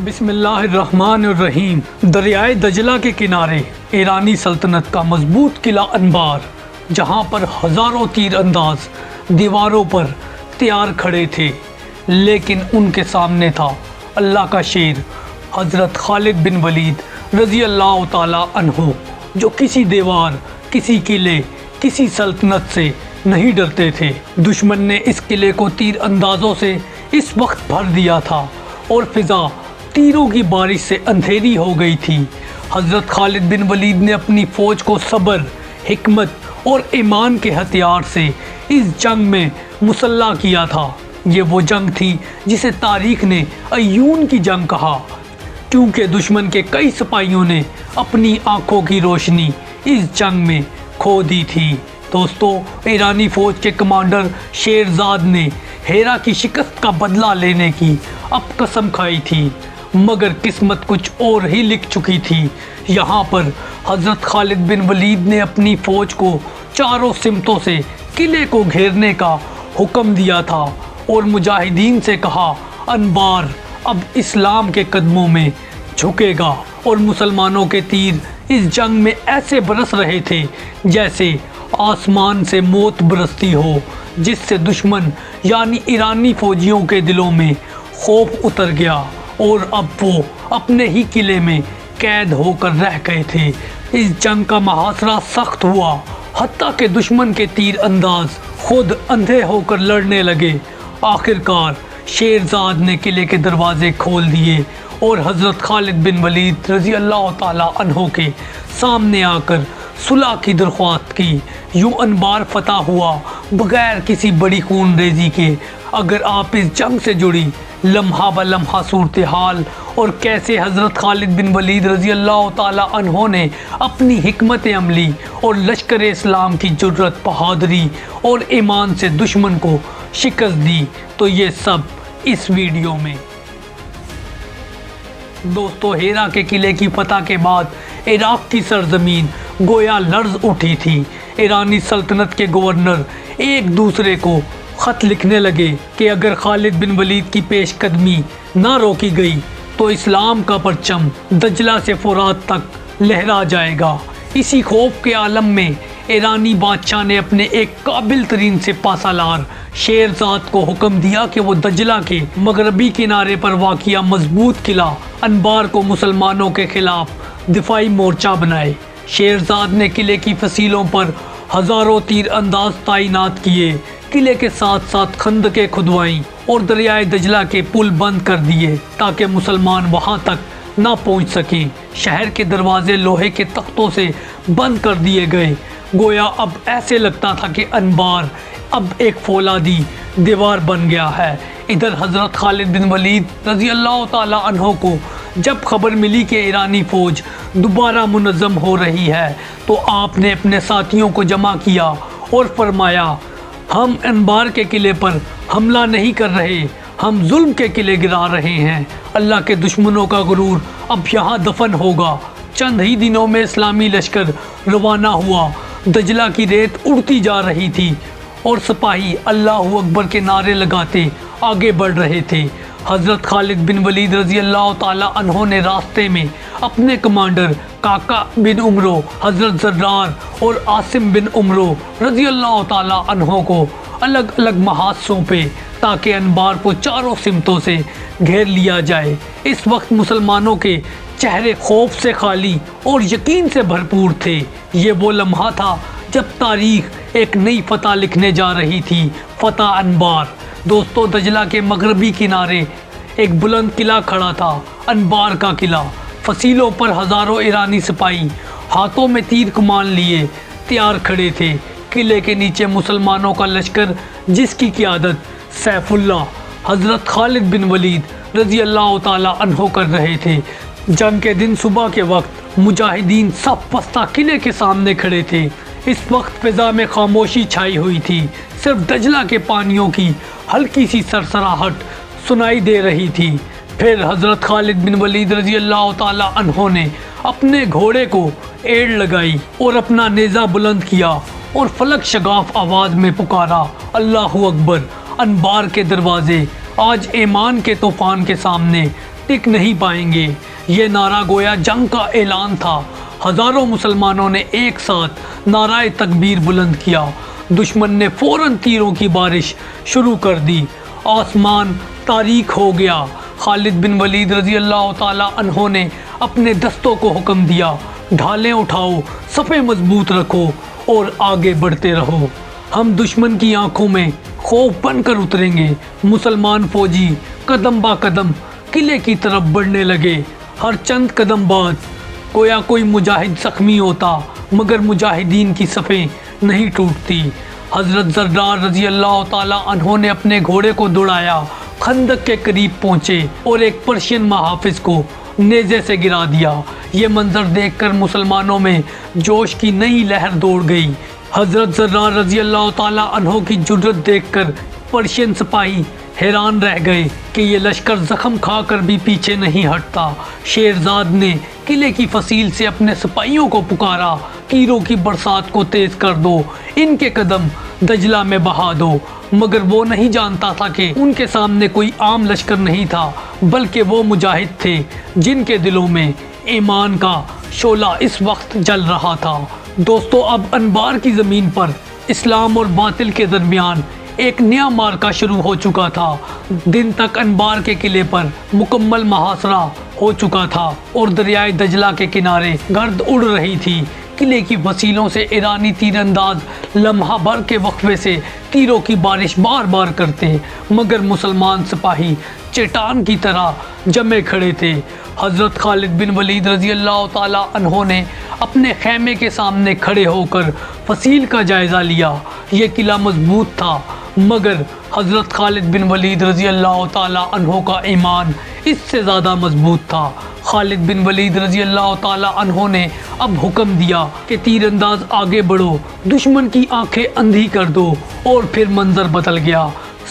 بسم اللہ الرحمن الرحیم۔ دریائے دجلہ کے کنارے ایرانی سلطنت کا مضبوط قلعہ انبار، جہاں پر ہزاروں تیر انداز دیواروں پر تیار کھڑے تھے، لیکن ان کے سامنے تھا اللہ کا شیر حضرت خالد بن ولید رضی اللہ تعالی عنہ، جو کسی دیوار، کسی قلعے، کسی سلطنت سے نہیں ڈرتے تھے۔ دشمن نے اس قلعے کو تیر اندازوں سے اس وقت بھر دیا تھا اور فضا تیروں کی بارش سے اندھیری ہو گئی تھی۔ حضرت خالد بن ولید نے اپنی فوج کو صبر، حکمت اور ایمان کے ہتھیار سے اس جنگ میں مسلح کیا تھا۔ یہ وہ جنگ تھی جسے تاریخ نے عیون کی جنگ کہا، کیونکہ دشمن کے کئی سپاہیوں نے اپنی آنکھوں کی روشنی اس جنگ میں کھو دی تھی۔ دوستو، ایرانی فوج کے کمانڈر شیرزاد نے ہیرا کی شکست کا بدلہ لینے کی اب قسم کھائی تھی، مگر قسمت کچھ اور ہی لکھ چکی تھی۔ یہاں پر حضرت خالد بن ولید نے اپنی فوج کو چاروں سمتوں سے قلعے کو گھیرنے کا حکم دیا تھا اور مجاہدین سے کہا، انبار اب اسلام کے قدموں میں جھکے گا۔ اور مسلمانوں کے تیر اس جنگ میں ایسے برس رہے تھے جیسے آسمان سے موت برستی ہو، جس سے دشمن یعنی ایرانی فوجیوں کے دلوں میں خوف اتر گیا اور اب وہ اپنے ہی قلعے میں قید ہو کر رہ گئے تھے۔ اس جنگ کا محاصرہ سخت ہوا، حتیٰ کہ دشمن کے تیر انداز خود اندھے ہو کر لڑنے لگے۔ آخرکار شیرزاد نے قلعے کے دروازے کھول دیے اور حضرت خالد بن ولید رضی اللہ تعالی عنہ کے سامنے آ کر صلح کی درخواست کی۔ یوں انبار فتح ہوا بغیر کسی بڑی خون ریزی کے۔ اگر آپ اس جنگ سے جڑی لمحہ بہ لمحہ صورتحال اور کیسے حضرت خالد بن ولید رضی اللہ تعالی عنہ نے اپنی حکمت عملی اور لشکر اسلام کی جرأت، بہادری اور ایمان سے دشمن کو شکست دی، تو یہ سب اس ویڈیو میں۔ دوستو، ہیرا کے قلعے کی فتح کے بعد عراق کی سرزمین گویا لرز اٹھی تھی۔ ایرانی سلطنت کے گورنر ایک دوسرے کو خط لکھنے لگے کہ اگر خالد بن ولید کی پیش قدمی نہ روکی گئی تو اسلام کا پرچم دجلہ سے فرات تک لہرا جائے گا۔ اسی خوف کے عالم میں ایرانی بادشاہ نے اپنے ایک قابل ترین سپہ سالار شیرزاد کو حکم دیا کہ وہ دجلہ کے مغربی کنارے پر واقع مضبوط قلعہ انبار کو مسلمانوں کے خلاف دفاعی مورچہ بنائے۔ شیرزاد نے قلعے کی فصیلوں پر ہزاروں تیر انداز تعینات کیے، قلعے کے ساتھ ساتھ خندقیں کھدوائیں اور دریائے دجلہ کے پل بند کر دیے تاکہ مسلمان وہاں تک نہ پہنچ سکیں۔ شہر کے دروازے لوہے کے تختوں سے بند کر دیے گئے، گویا اب ایسے لگتا تھا کہ انبار اب ایک فولادی دیوار بن گیا ہے۔ ادھر حضرت خالد بن ولید رضی اللہ تعالی عنہ کو جب خبر ملی کہ ایرانی فوج دوبارہ منظم ہو رہی ہے، تو آپ نے اپنے ساتھیوں کو جمع کیا اور فرمایا، ہم انبار کے قلعے پر حملہ نہیں کر رہے، ہم ظلم کے قلعے گرا رہے ہیں۔ اللہ کے دشمنوں کا غرور اب یہاں دفن ہوگا۔ چند ہی دنوں میں اسلامی لشکر روانہ ہوا، دجلہ کی ریت اڑتی جا رہی تھی اور سپاہی اللہ اکبر کے نعرے لگاتے آگے بڑھ رہے تھے۔ حضرت خالد بن ولید رضی اللہ تعالی عنہ نے راستے میں اپنے کمانڈر کاکا بن عمرو، حضرت زرار اور عاصم بن عمرو رضی اللہ تعالی عنہ کو الگ الگ محاذ سونپے تاکہ انبار کو چاروں سمتوں سے گھیر لیا جائے۔ اس وقت مسلمانوں کے چہرے خوف سے خالی اور یقین سے بھرپور تھے۔ یہ وہ لمحہ تھا جب تاریخ ایک نئی فتح لکھنے جا رہی تھی، فتح انبار۔ دوستو، دجلہ کے مغربی کنارے ایک بلند قلعہ کھڑا تھا، انبار کا قلعہ۔ فصیلوں پر ہزاروں ایرانی سپاہی ہاتھوں میں تیر کمان لیے تیار کھڑے تھے۔ قلعے کے نیچے مسلمانوں کا لشکر، جس کی قیادت سیف اللہ حضرت خالد بن ولید رضی اللہ تعالی عنہ کر رہے تھے۔ جنگ کے دن صبح کے وقت مجاہدین صف بستہ قلعے کے سامنے کھڑے تھے۔ اس وقت فضا میں خاموشی چھائی ہوئی تھی، صرف دجلہ کے پانیوں کی ہلکی سی سرسراہٹ سنائی دے رہی تھی۔ پھر حضرت خالد بن ولید رضی اللہ تعالی عنہ نے اپنے گھوڑے کو ایڑ لگائی اور اپنا نیزہ بلند کیا اور فلک شگاف آواز میں پکارا، اللہ اکبر۔ انبار کے دروازے آج ایمان کے طوفان کے سامنے ٹک نہیں پائیں گے۔ یہ نعرہ گویا جنگ کا اعلان تھا۔ ہزاروں مسلمانوں نے ایک ساتھ نعرہ تکبیر بلند کیا۔ دشمن نے فوراً تیروں کی بارش شروع کر دی۔ آسمان تاریک ہو گیا۔ خالد بن ولید رضی اللہ تعالی عنہ نے اپنے دستوں کو حکم دیا، ڈھالیں اٹھاؤ، صفیں مضبوط رکھو اور آگے بڑھتے رہو، ہم دشمن کی آنکھوں میں خوف بن کر اتریں گے۔ مسلمان فوجی قدم با قدم قلعے کی طرف بڑھنے لگے۔ ہر چند قدم بعد گویا کوئی مجاہد زخمی ہوتا، مگر مجاہدین کی صفیں نہیں ٹوٹتی۔ حضرت زرار رضی اللہ تعالی عنہ نے اپنے گھوڑے کو دوڑایا، خندق کے قریب پہنچے اور ایک پرشین محافظ کو نیزے سے گرا دیا۔ یہ منظر دیکھ کر مسلمانوں میں جوش کی نئی لہر دوڑ گئی۔ حضرت زرار رضی اللہ تعالی عنہ کی جرأت دیکھ کر پرشین سپاہی حیران رہ گئے کہ یہ لشکر زخم کھا کر بھی پیچھے نہیں ہٹتا۔ شیرزاد نے قلعے کی فصیل سے اپنے سپاہیوں کو پکارا، تیروں کی برسات کو تیز کر دو، ان کے قدم دجلہ میں بہا دو۔ مگر وہ نہیں جانتا تھا کہ ان کے سامنے کوئی عام لشکر نہیں تھا، بلکہ وہ مجاہد تھے جن کے دلوں میں ایمان کا شعلہ اس وقت جل رہا تھا۔ دوستو، اب انبار کی زمین پر اسلام اور باطل کے درمیان ایک نیا معرکہ شروع ہو چکا تھا۔ دن تک انبار کے قلعے پر مکمل محاصرہ ہو چکا تھا اور دریائے دجلہ کے کنارے گرد اڑ رہی تھی۔ قلعے کی فصیلوں سے ایرانی تیر انداز لمحہ بھر کے وقفے سے تیروں کی بارش بار بار کرتے، مگر مسلمان سپاہی چٹان کی طرح جمے کھڑے تھے۔ حضرت خالد بن ولید رضی اللہ تعالی عنہ نے اپنے خیمے کے سامنے کھڑے ہو کر فصیل کا جائزہ لیا۔ یہ قلعہ مضبوط تھا، مگر حضرت خالد بن ولید رضی اللہ تعالی عنہ کا ایمان اس سے زیادہ مضبوط تھا۔ خالد بن ولید رضی اللہ تعالی عنہ نے اب حکم دیا کہ تیر انداز آگے بڑھو، دشمن کی آنکھیں اندھی کر دو، اور پھر منظر بدل گیا۔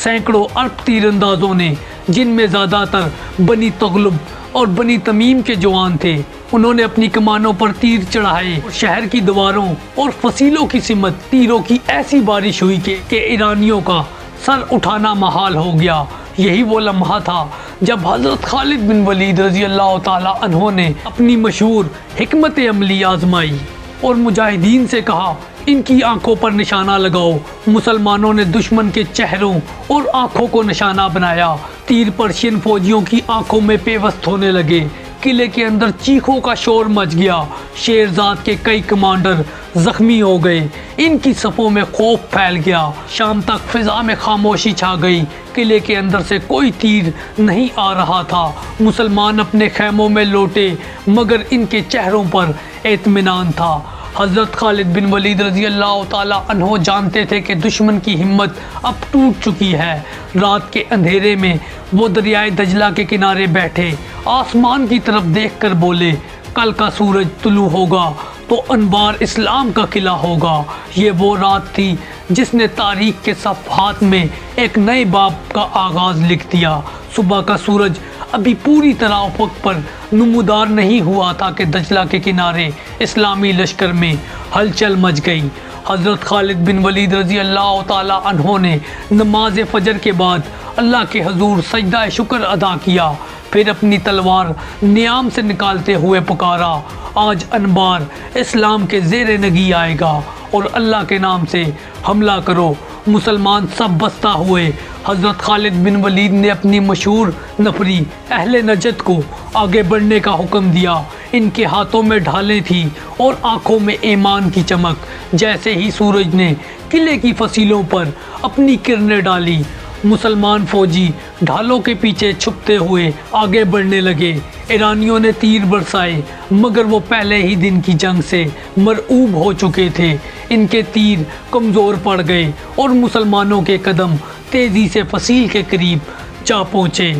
سینکڑوں عرب تیر اندازوں نے، جن میں زیادہ تر بنی تغلب اور بنی تمیم کے جوان تھے، انہوں نے اپنی کمانوں پر تیر چڑھائے۔ شہر کی دیواروں اور فصیلوں کی سمت تیروں کی ایسی بارش ہوئی کہ ایرانیوں کا سر اٹھانا محال ہو گیا۔ یہی وہ لمحہ تھا جب حضرت خالد بن ولید رضی اللہ تعالی عنہ نے اپنی مشہور حکمت عملی آزمائی اور مجاہدین سے کہا، ان کی آنکھوں پر نشانہ لگاؤ۔ مسلمانوں نے دشمن کے چہروں اور آنکھوں کو نشانہ بنایا۔ تیر پرشین فوجیوں کی آنکھوں میں پیوست ہونے لگے۔ قلعے کے اندر چیخوں کا شور مچ گیا۔ شیرزاد کے کئی کمانڈر زخمی ہو گئے، ان کی صفوں میں خوف پھیل گیا۔ شام تک فضا میں خاموشی چھا گئی۔ قلعے کے اندر سے کوئی تیر نہیں آ رہا تھا۔ مسلمان اپنے خیموں میں لوٹے، مگر ان کے چہروں پر اطمینان تھا۔ حضرت خالد بن ولید رضی اللہ تعالی عنہ جانتے تھے کہ دشمن کی ہمت اب ٹوٹ چکی ہے۔ رات کے اندھیرے میں وہ دریائے دجلہ کے کنارے بیٹھے، آسمان کی طرف دیکھ کر بولے، کل کا سورج طلوع ہوگا تو انبار اسلام کا قلعہ ہوگا۔ یہ وہ رات تھی جس نے تاریخ کے صفحات میں ایک نئے باب کا آغاز لکھ دیا۔ صبح کا سورج ابھی پوری طرح افق پر نمودار نہیں ہوا تھا کہ دجلہ کے کنارے اسلامی لشکر میں ہلچل مچ گئی۔ حضرت خالد بن ولید رضی اللہ تعالی عنہ نے نماز فجر کے بعد اللہ کے حضور سجدہ شکر ادا کیا، پھر اپنی تلوار نیام سے نکالتے ہوئے پکارا، آج انبار اسلام کے زیر نگی آئے گا اور اللہ کے نام سے حملہ کرو۔ مسلمان سب بستہ ہوئے۔ حضرت خالد بن ولید نے اپنی مشہور نفری اہل نجد کو آگے بڑھنے کا حکم دیا۔ ان کے ہاتھوں میں ڈھالیں تھیں اور آنکھوں میں ایمان کی چمک۔ جیسے ہی سورج نے قلعے کی فصیلوں پر اپنی کرنیں ڈالی، مسلمان فوجی ڈھالوں کے پیچھے چھپتے ہوئے آگے بڑھنے لگے۔ ایرانیوں نے تیر برسائے، مگر وہ پہلے ہی دن کی جنگ سے مرعوب ہو چکے تھے۔ ان کے تیر کمزور پڑ گئے اور مسلمانوں کے قدم تیزی سے فصیل کے قریب جا پہنچے۔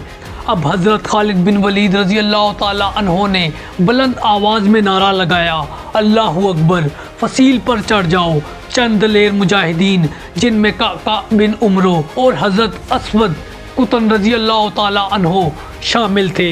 اب حضرت خالد بن ولید رضی اللہ تعالی عنہ نے بلند آواز میں نعرہ لگایا، اللہ اکبر، فصیل پر چڑھ جاؤ۔ چند دلیر مجاہدین، جن میں کعکع بن عمرو اور حضرت اسود قطن رضی اللہ تعالی عنہ شامل تھے،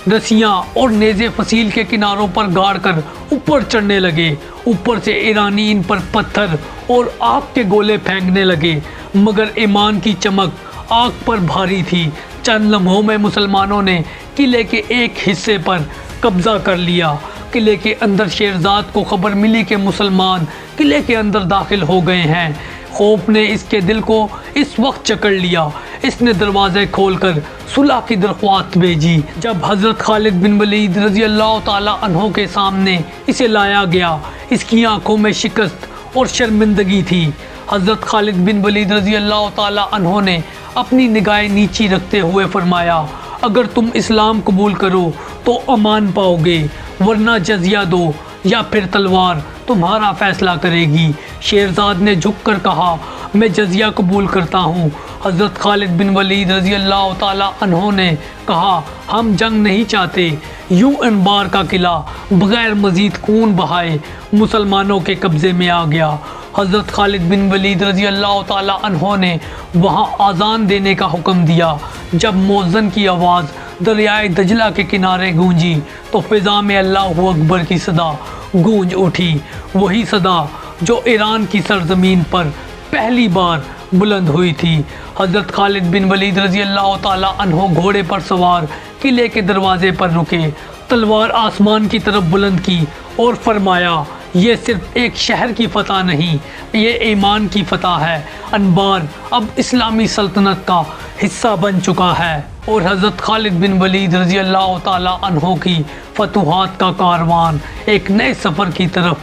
رسیاں اور نیزے فصیل کے کناروں پر گاڑ کر اوپر چڑھنے لگے۔ اوپر سے ایرانی ان پر پتھر اور آگ کے گولے پھینکنے لگے، مگر ایمان کی چمک آگ پر بھاری تھی۔ چند لمحوں میں مسلمانوں نے قلعے کے ایک حصے پر قبضہ کر لیا۔ قلعے کے اندر شیرزاد کو خبر ملی کہ مسلمان قلعے کے اندر داخل ہو گئے ہیں۔ خوف نے اس کے دل کو اس وقت جکڑ لیا۔ اس نے دروازے کھول کر صلح کی درخواست بھیجی۔ جب حضرت خالد بن ولید رضی اللہ تعالی عنہ کے سامنے اسے لایا گیا، اس کی آنکھوں میں شکست اور شرمندگی تھی۔ حضرت خالد بن ولید رضی اللہ تعالی عنہ نے اپنی نگاہیں نیچی رکھتے ہوئے فرمایا، اگر تم اسلام قبول کرو تو امان پاؤ گے، ورنہ جزیہ دو یا پھر تلوار تمہارا فیصلہ کرے گی۔ شیرزاد نے جھک کر کہا، میں جزیہ قبول کرتا ہوں۔ حضرت خالد بن ولید رضی اللہ تعالی عنہ نے کہا، ہم جنگ نہیں چاہتے۔ یوں انبار کا قلعہ بغیر مزید خون بہائے مسلمانوں کے قبضے میں آ گیا۔ حضرت خالد بن ولید رضی اللہ تعالی عنہ نے وہاں اذان دینے کا حکم دیا۔ جب مؤذن کی آواز دریائے دجلہ کے کنارے گونجی تو فضا میں اللہ اکبر کی صدا گونج اٹھی، وہی صدا جو ایران کی سرزمین پر پہلی بار بلند ہوئی تھی۔ حضرت خالد بن ولید رضی اللہ تعالی عنہ گھوڑے پر سوار قلعے کے دروازے پر رکے، تلوار آسمان کی طرف بلند کی اور فرمایا، یہ صرف ایک شہر کی فتح نہیں، یہ ایمان کی فتح ہے۔ انبار اب اسلامی سلطنت کا حصہ بن چکا ہے اور حضرت خالد بن ولید رضی اللہ تعالی عنہ کی فتوحات کا کاروان ایک نئے سفر کی طرف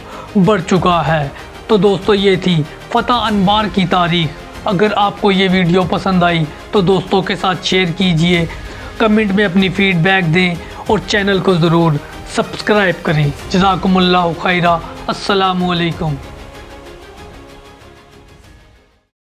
بڑھ چکا ہے۔ تو دوستو، یہ تھی فتح انبار کی تاریخ۔ اگر آپ کو یہ ویڈیو پسند آئی تو دوستوں کے ساتھ شیئر کیجئے، کمنٹ میں اپنی فیڈ بیک دیں اور چینل کو ضرور سبسکرائب کریں۔ جزاکم اللہ خیرہ۔ السلام علیکم۔